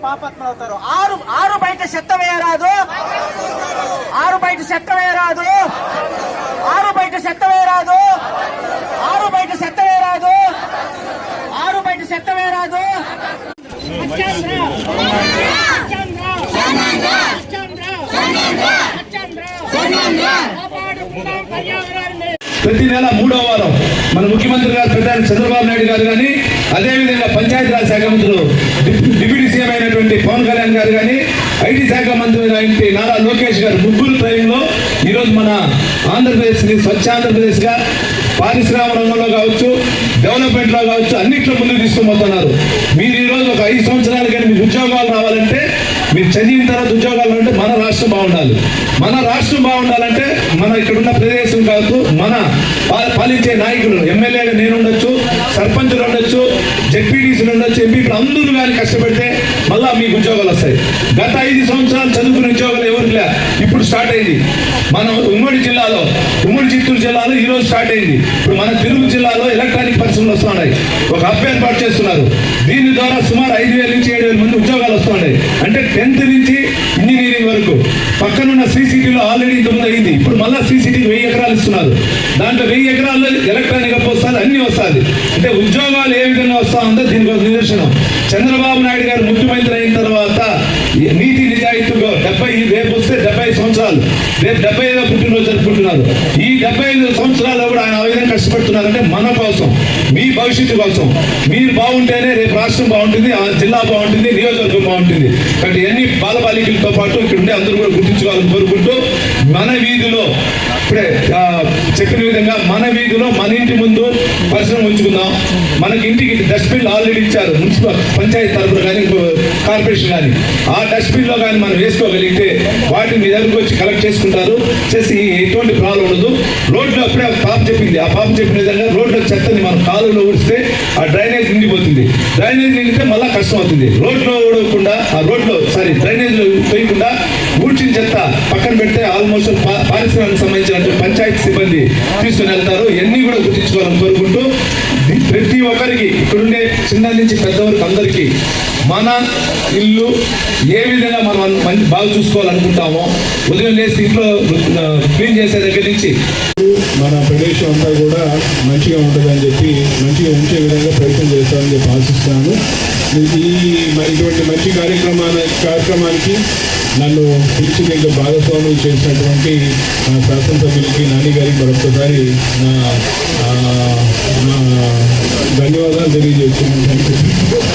పాపత్మవుతారు. ఆరు బయట చెత్త వేయరాదు, ఆరు బయట చెత్త వేయరాదు, ఆరు బయట చెత్త వేయరాదు, ఆరు బయట చెత్త వేయరాదు, ఆరు బయట చెత్త వేయరాదు. ప్రతి నెల 3వ వారం మన ముఖ్యమంత్రి గారు ప్రధాని చంద్రబాబు నాయుడు గారు కానీ, అదేవిధంగా పంచాయతీరాజ్ శాఖ మంత్రులు డిప్యూటీ సీఎం అయినటువంటి పవన్ కళ్యాణ్ గారు కానీ, ఐటీ శాఖ మంత్రి అయినటువంటి నారా లోకేష్ గారు ముగ్గురు ట్రైన్లో ఈరోజు మన ఆంధ్రప్రదేశ్ని స్వచ్ఛ ఆంధ్రప్రదేశ్గా పారిశ్రామిక రంగంలో కావచ్చు, డెవలప్మెంట్లో కావచ్చు, అన్నింటిలో ముందుకు తీసుకుపోతున్నారు. మీరు ఈరోజు ఒక 5 సంవత్సరాలు కానీ మీకు ఉద్యోగాలు రావాలంటే, మీరు చదివిన తర్వాత ఉద్యోగాలు అంటే మన రాష్ట్రం బాగుండాలి. మన రాష్ట్రం బాగుండాలంటే మన ఇక్కడున్న ప్రదేశం కాదు, మన పాలించే నాయకులు, ఎమ్మెల్యేగా నేను ఉండొచ్చు, సర్పంచులు ఉండొచ్చు, జెడ్పీటీసీలు ఉండొచ్చు, ఎంపీలు అందరూ కానీ కష్టపడితే మళ్ళా మీకు ఉద్యోగాలు వస్తాయి. గత 5 సంవత్సరాలు చదువుకునే ఉద్యోగాలు ఎవరికి లే, ఇప్పుడు స్టార్ట్ అయింది. మన ఉమ్మడి చిత్తూరు జిల్లాలో ఈరోజు స్టార్ట్ అయింది. ఇప్పుడు మన తిరుగు జిల్లాలో ఎలక్ట్రానిక్ పరిశ్రమలు వస్తున్నాయి. ఒక హబ్ ఏర్పాటు చేస్తున్నారు. దీని ద్వారా సుమారు 5,000 నుంచి 7,000 మంది ఉద్యోగాలు వస్తున్నాయి. అంటే 10th నుంచి ఇంజనీరింగ్ వరకు. పక్కనున్న శ్రీసిటీలో ఆల్రెడీ ఇంతకుముందు అయింది. ఇప్పుడు మళ్ళీ శ్రీసిటీకి 1000 ఎకరాలు ఇస్తున్నారు. దాంట్లో 1000 ఎకరాల్లో ఎలక్ట్రానిక్ హబ్ వస్తుంది, అన్ని వస్తుంది. అంటే ఉద్యోగాలు ఏ విధంగా వస్తా ఉందో దీనికి ఒక నిదర్శనం. చంద్రబాబు నాయుడు గారు ముఖ్యమంత్రి అయిన తర్వాత నీతి నిజాయితీగా రేపు వస్తే 75 సంవత్సరాలు, రేపు 75వ పుట్టినరోజు జరుపుకుంటున్నారు. ఈ 75 సంవత్సరాలు కూడా ఆయన ఆ విధంగా కష్టపడుతున్నారంటే మన కోసం, మీ భవిష్యత్తు కోసం. మీరు బాగుంటేనే రేపు రాష్ట్రం బాగుంటుంది, ఆ జిల్లా బాగుంటుంది, నియోజకవర్గం బాగుంటుంది. కాబట్టి అన్ని బాలబాలికలతో పాటు ఇక్కడ ఉండే అందరూ కూడా గుర్తించుకోవాలని కోరుకుంటూ, మన వీధిలో ఇప్పుడే చెప్పిన విధంగా మన వీధిలో మన ఇంటి ముందు పరిశ్రమ ఉంచుకుందాం. మనకి ఇంటికి డస్ట్బిన్లు ఆల్రెడీ ఇచ్చారు, మున్సిపల్ పంచాయతీ తరఫున కానీ కార్పొరేషన్ కానీ. ఆ డస్ట్బిన్లో కానీ మనం వేసుకోగలిగితే వాటిని మీ దగ్గరకు వచ్చి కలెక్ట్ చేసుకుంటారు, చేసి ఎటువంటి ప్రాబ్లం ఉండదు. రోడ్లో అప్పుడే పాప చెప్పింది, ఆ పాప చెప్పిన విధంగా రోడ్లో చెత్తని మనం కాలువలో ఊడిస్తే ఆ డ్రైనేజ్ నిండిపోతుంది. డ్రైనేజ్ నిండితే మళ్ళీ కష్టం అవుతుంది. రోడ్లో ఊడకుండా డ్రైనేజ్లో పోయకుండా ఊడ్చిన చెత్త పక్కన పెడితే ఆల్మోస్ట్ పారిశ్రామిక సంబంధించిన పంచాయతీ సిబ్బంది తీసుకుని వెళ్తారు. ఇవన్నీ కూడా గుర్తించుకోవాలని కోరుకుంటూ, ప్రతి ఒక్కరికి ఇక్కడుండే చిన్న నుంచి పెద్ద వరకు అందరికీ మన ఇల్లు ఏ విధంగా మనం బాగా చూసుకోవాలనుకుంటామో, ఉదయం లేసి ఇంట్లో క్లీన్ చేసే దగ్గర నుంచి మన ప్రదేశం అంతా కూడా మంచిగా ఉంటుందని చెప్పి, మంచిగా ఉంచే విధంగా ప్రయత్నం చేస్తామని చెప్పి ఆశిస్తున్నాను. ఇటువంటి మంచి కార్యక్రమానికి నన్ను పిలిచి దీంట్లో భాగస్వాములు చేసినటువంటి శాసనసభ్యులకి, నాని గారికి మరొకసారి నా ధన్యవాదాలు తెలియజేస్తున్నాను.